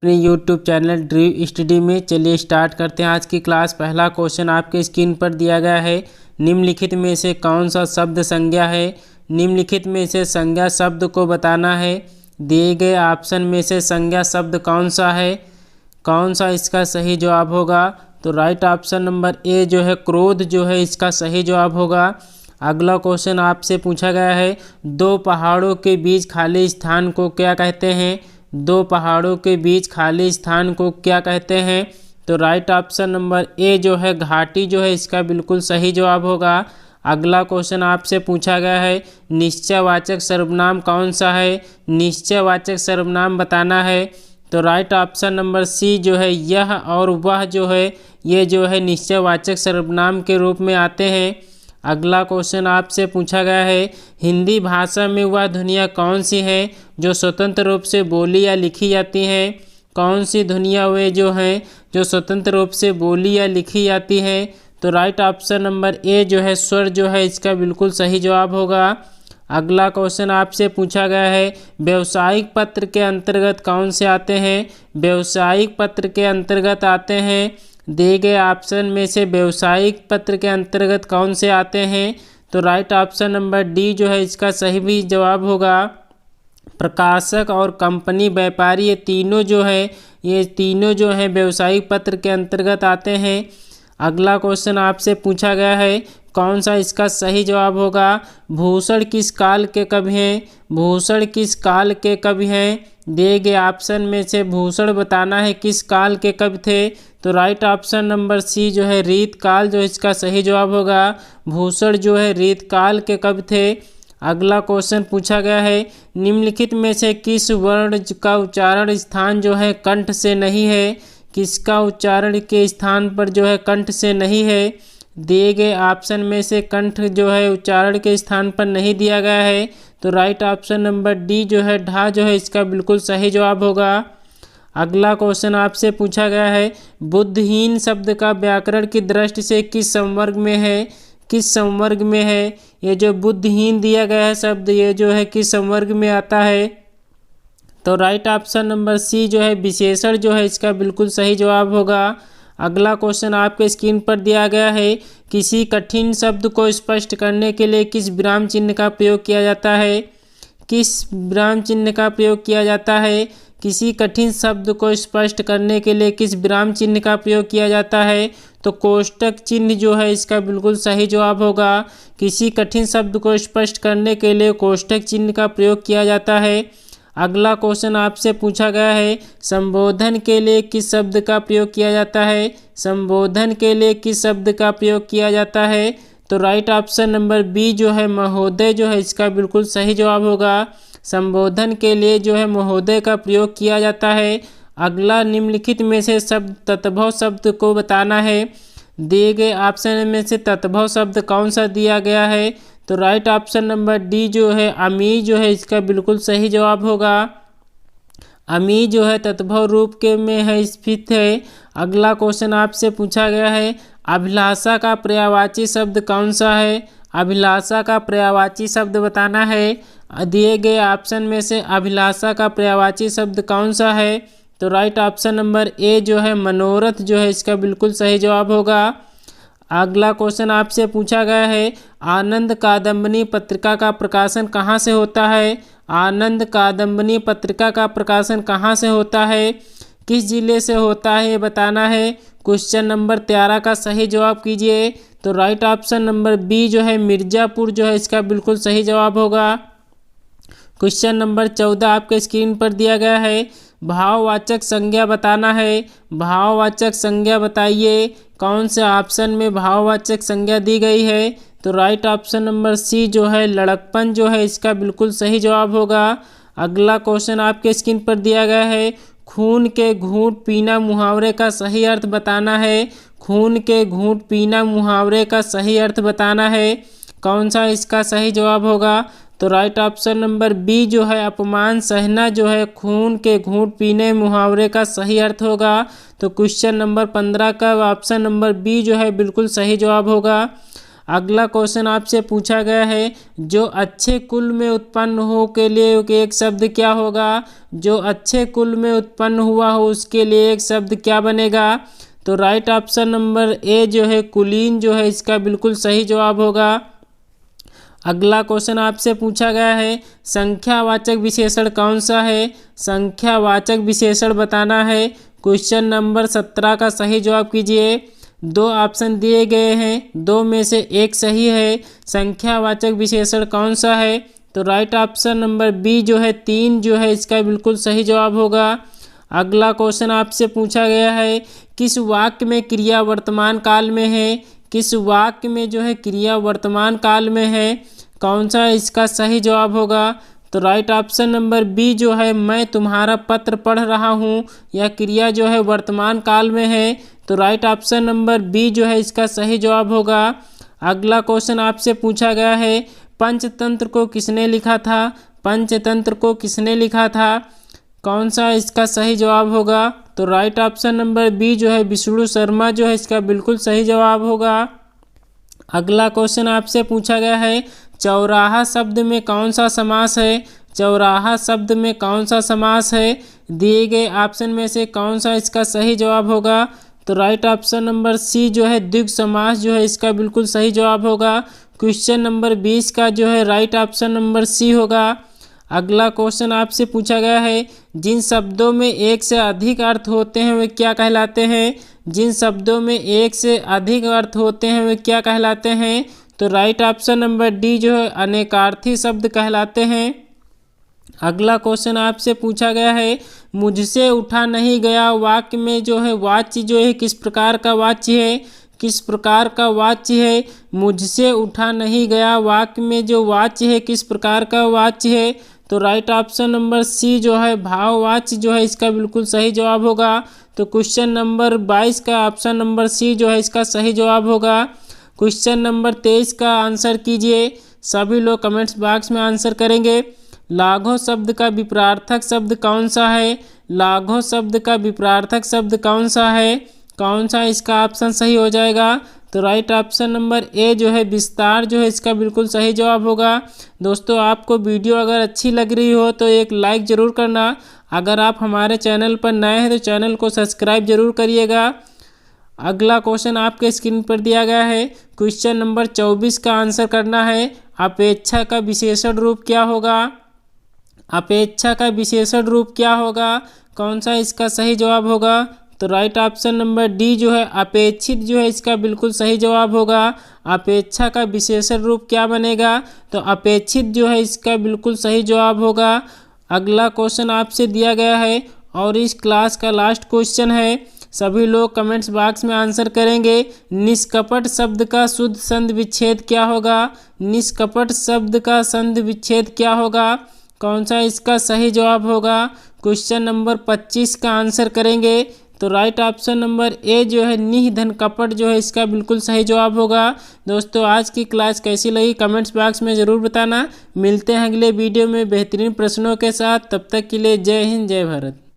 अपने YouTube channel ड्रीव study में। चलिए स्टार्ट करते हैं आज की क्लास। पहला क्वेश्चन आपके स्क्रीन पर दिया गया है, निम्नलिखित में से कौन सा शब्द संज्ञा है। निम्नलिखित में से संज्ञा शब्द को बताना है। दिए गए ऑप्शन में से संज्ञा शब्द कौन सा है, कौन सा इसका सही जवाब होगा। तो राइट ऑप्शन नंबर ए जो है क्रोध जो है इसका सही जवाब होगा। अगला क्वेश्चन आपसे पूछा गया है, दो पहाड़ों के बीच खाली स्थान को क्या कहते हैं। दो पहाड़ों के बीच खाली स्थान को क्या कहते हैं। तो राइट ऑप्शन नंबर ए जो है घाटी जो है इसका बिल्कुल सही जवाब होगा। अगला क्वेश्चन आपसे पूछा गया है, निश्चयवाचक सर्वनाम कौन सा है। निश्चयवाचक सर्वनाम बताना है। तो राइट ऑप्शन नंबर सी जो है यह और वह जो है ये जो है निश्चयवाचक सर्वनाम के रूप में आते हैं। अगला क्वेश्चन आपसे पूछा गया है, हिंदी भाषा में वह ध्वनियाँ कौन सी हैं जो स्वतंत्र रूप से बोली या लिखी जाती हैं। कौन सी ध्वनियाँ वे जो हैं जो स्वतंत्र रूप से बोली या लिखी जाती हैं। तो राइट ऑप्शन नंबर ए जो है स्वर जो है इसका बिल्कुल सही जवाब होगा। अगला क्वेश्चन आपसे पूछा गया है, व्यावसायिक पत्र के अंतर्गत कौन से आते हैं। व्यावसायिक पत्र के अंतर्गत आते हैं, दिए गए ऑप्शन में से व्यावसायिक पत्र के अंतर्गत कौन से आते हैं। तो राइट ऑप्शन नंबर डी जो है इसका सही भी जवाब होगा। प्रकाशक और कंपनी व्यापारी ये तीनों जो है व्यावसायिक पत्र के अंतर्गत आते हैं। अगला क्वेश्चन आपसे पूछा गया है, कौन सा इसका सही जवाब होगा। भूषण किस काल के कवि हैं। भूषण किस काल के कवि हैं। दिए गए ऑप्शन में से भूषण बताना है किस काल के कवि थे। तो राइट ऑप्शन नंबर सी जो है रीतकाल जो इसका सही जवाब होगा। भूषण जो है रीतकाल के कवि थे। अगला क्वेश्चन पूछा गया है, निम्नलिखित में से किस वर्ण का उच्चारण स्थान जो है कंठ से नहीं है। किसका उच्चारण के स्थान पर जो है कंठ से नहीं है। दिए गए ऑप्शन में से कंठ जो है उच्चारण के स्थान पर नहीं दिया गया है। तो राइट ऑप्शन नंबर डी जो है ढा जो है इसका बिल्कुल सही जवाब होगा। अगला क्वेश्चन आपसे पूछा गया है, बुद्धिहीन शब्द का व्याकरण की दृष्टि से किस संवर्ग में है। किस संवर्ग में है। ये जो बुद्धिहीन दिया गया है शब्द ये जो है किस संवर्ग में आता है। तो राइट ऑप्शन नंबर सी जो है विशेषण जो है इसका बिल्कुल सही जवाब होगा। अगला क्वेश्चन आपके स्क्रीन पर दिया गया है, किसी कठिन शब्द को स्पष्ट करने के लिए किस विराम चिन्ह का प्रयोग किया जाता है। किस विराम चिन्ह का प्रयोग किया जाता है। किसी कठिन शब्द को स्पष्ट करने के लिए किस विराम चिन्ह का प्रयोग किया जाता है। तो कोष्टक चिन्ह जो है इसका बिल्कुल सही जवाब होगा। किसी कठिन शब्द को स्पष्ट करने के लिए कोष्टक चिन्ह का प्रयोग किया जाता है। अगला क्वेश्चन आपसे पूछा गया है, संबोधन के लिए किस शब्द का प्रयोग किया जाता है। संबोधन के लिए किस शब्द का प्रयोग किया जाता है। तो राइट ऑप्शन नंबर बी जो है महोदय जो है इसका बिल्कुल सही जवाब होगा। संबोधन के लिए जो है महोदय का प्रयोग किया जाता है। अगला निम्नलिखित में से शब्द तत्भव शब्द को बताना है। दिए गए ऑप्शन में से तत्भव शब्द कौन सा दिया गया है। तो राइट ऑप्शन नंबर डी जो है अमी जो है इसका बिल्कुल सही जवाब होगा। अमी जो है तत्भव रूप के में है स्थित है। अगला क्वेश्चन आपसे पूछा गया है, अभिलाषा का पर्यायवाची शब्द कौन सा है। अभिलाषा का पर्यायवाची शब्द बताना है। दिए गए ऑप्शन में से अभिलाषा का पर्यायवाची शब्द कौन सा है। तो राइट ऑप्शन नंबर ए जो है मनोरथ जो है इसका बिल्कुल सही जवाब होगा। अगला क्वेश्चन आपसे पूछा गया है, आनंद कादम्बनी पत्रिका का प्रकाशन कहाँ से होता है। आनंद कादम्बनी पत्रिका का प्रकाशन कहाँ से होता है। किस जिले से होता है ये बताना है। क्वेश्चन नंबर 13 का सही जवाब कीजिए। तो राइट ऑप्शन नंबर बी जो है मिर्ज़ापुर जो है इसका बिल्कुल सही जवाब होगा। क्वेश्चन नंबर 14 आपके स्क्रीन पर दिया गया है, भाववाचक संज्ञा बताना है। भाववाचक संज्ञा बताइए, कौन से ऑप्शन में भाववाचक संज्ञा दी गई है। तो राइट ऑप्शन नंबर सी जो है लड़कपन जो है इसका बिल्कुल सही जवाब होगा। अगला क्वेश्चन आपके स्क्रीन पर दिया गया है, खून के घूंट पीना मुहावरे का सही अर्थ बताना है। खून के घूंट पीना मुहावरे का सही अर्थ बताना है। कौन सा इसका सही जवाब होगा। तो राइट ऑप्शन नंबर बी जो है अपमान सहना जो है खून के घूंट पीने मुहावरे का सही अर्थ होगा। तो क्वेश्चन नंबर 15 का ऑप्शन नंबर बी जो है बिल्कुल सही जवाब होगा। अगला क्वेश्चन आपसे पूछा गया है जो अच्छे कुल में उत्पन्न हो के लिए एक शब्द क्या होगा, जो अच्छे कुल में उत्पन्न हुआ हो उसके लिए एक शब्द क्या बनेगा। तो राइट ऑप्शन नंबर ए जो है कुलीन जो है इसका बिल्कुल सही जवाब होगा। अगला क्वेश्चन आपसे पूछा गया है संख्यावाचक विशेषण कौन सा है, संख्यावाचक विशेषण बताना है। क्वेश्चन नंबर 17 का सही जवाब कीजिए। दो ऑप्शन दिए गए हैं, दो में से एक सही है। संख्यावाचक विशेषण कौन सा है, तो राइट ऑप्शन नंबर बी जो है 3 जो है इसका बिल्कुल सही जवाब होगा। अगला क्वेश्चन आपसे पूछा गया है किस वाक्य में क्रिया वर्तमान काल में है, किस वाक्य में जो है क्रिया वर्तमान काल में है, कौन सा इसका सही जवाब होगा। तो राइट ऑप्शन नंबर बी जो है मैं तुम्हारा पत्र पढ़ रहा हूँ, यह क्रिया जो है वर्तमान काल में है। तो राइट ऑप्शन नंबर बी जो है इसका सही जवाब होगा। अगला क्वेश्चन आपसे पूछा गया है पंचतंत्र को किसने लिखा था, पंचतंत्र को किसने लिखा था, कौन सा इसका सही जवाब होगा। तो राइट ऑप्शन नंबर बी जो है विष्णु शर्मा जो है इसका बिल्कुल सही जवाब होगा। अगला क्वेश्चन आपसे पूछा गया है चौराहा शब्द में कौन सा समास है, चौराहा शब्द में कौन सा समास है, दिए गए ऑप्शन में से कौन सा इसका सही जवाब होगा। तो राइट ऑप्शन नंबर सी जो है द्विगु समास जो है इसका बिल्कुल सही जवाब होगा। क्वेश्चन नंबर 20 का जो है राइट ऑप्शन नंबर सी होगा। अगला क्वेश्चन आपसे पूछा गया है जिन शब्दों में एक से अधिक अर्थ होते हैं वे क्या कहलाते हैं, जिन शब्दों में एक से अधिक अर्थ होते हैं वे क्या कहलाते हैं। तो राइट ऑप्शन नंबर डी जो है अनेकार्थी शब्द कहलाते हैं। अगला क्वेश्चन आपसे पूछा गया है मुझसे उठा नहीं गया वाक्य में जो है वाच्य जो है किस प्रकार का वाच्य है, किस प्रकार का वाच्य है। मुझसे उठा नहीं गया वाक्य में जो वाच्य है किस प्रकार का वाच्य है। तो राइट ऑप्शन नंबर सी जो है भाववाच्य जो है इसका बिल्कुल सही जवाब होगा। तो क्वेश्चन नंबर 22 का ऑप्शन नंबर सी जो है इसका सही जवाब होगा। क्वेश्चन नंबर 23 का आंसर कीजिए, सभी लोग कमेंट्स बॉक्स में आंसर करेंगे। लाघव शब्द का विपरार्थक शब्द कौन सा है, लाघव शब्द का विपरार्थक शब्द कौन सा है, कौन सा इसका ऑप्शन सही हो जाएगा। तो राइट ऑप्शन नंबर ए जो है विस्तार जो है इसका बिल्कुल सही जवाब होगा। दोस्तों आपको वीडियो अगर अच्छी लग रही हो तो एक लाइक ज़रूर करना, अगर आप हमारे चैनल पर नए हैं तो चैनल को सब्सक्राइब जरूर करिएगा। अगला क्वेश्चन आपके स्क्रीन पर दिया गया है, क्वेश्चन नंबर 24 का आंसर करना है। अपेक्षा का विशेषण रूप क्या होगा, अपेक्षा का विशेषण रूप क्या होगा, कौन सा इसका सही जवाब होगा। तो राइट ऑप्शन नंबर डी जो है अपेक्षित जो है इसका बिल्कुल सही जवाब होगा। अपेक्षा का विशेषण रूप क्या बनेगा, तो अपेक्षित जो है इसका बिल्कुल सही जवाब होगा। अगला क्वेश्चन आपसे दिया गया है और इस क्लास का लास्ट क्वेश्चन है, सभी लोग कमेंट्स बॉक्स में आंसर करेंगे। निष्कपट शब्द का शुद्ध संधि विच्छेद क्या होगा, निष्कपट शब्द का संधि विच्छेद क्या होगा, कौन सा इसका सही जवाब होगा। क्वेश्चन नंबर 25 का आंसर करेंगे। तो राइट ऑप्शन नंबर ए जो है निह धन कपट जो है इसका बिल्कुल सही जवाब होगा। दोस्तों आज की क्लास कैसी लगी कमेंट्स बॉक्स में ज़रूर बताना। मिलते हैं अगले वीडियो में बेहतरीन प्रश्नों के साथ, तब तक के लिए जय हिंद जय भारत।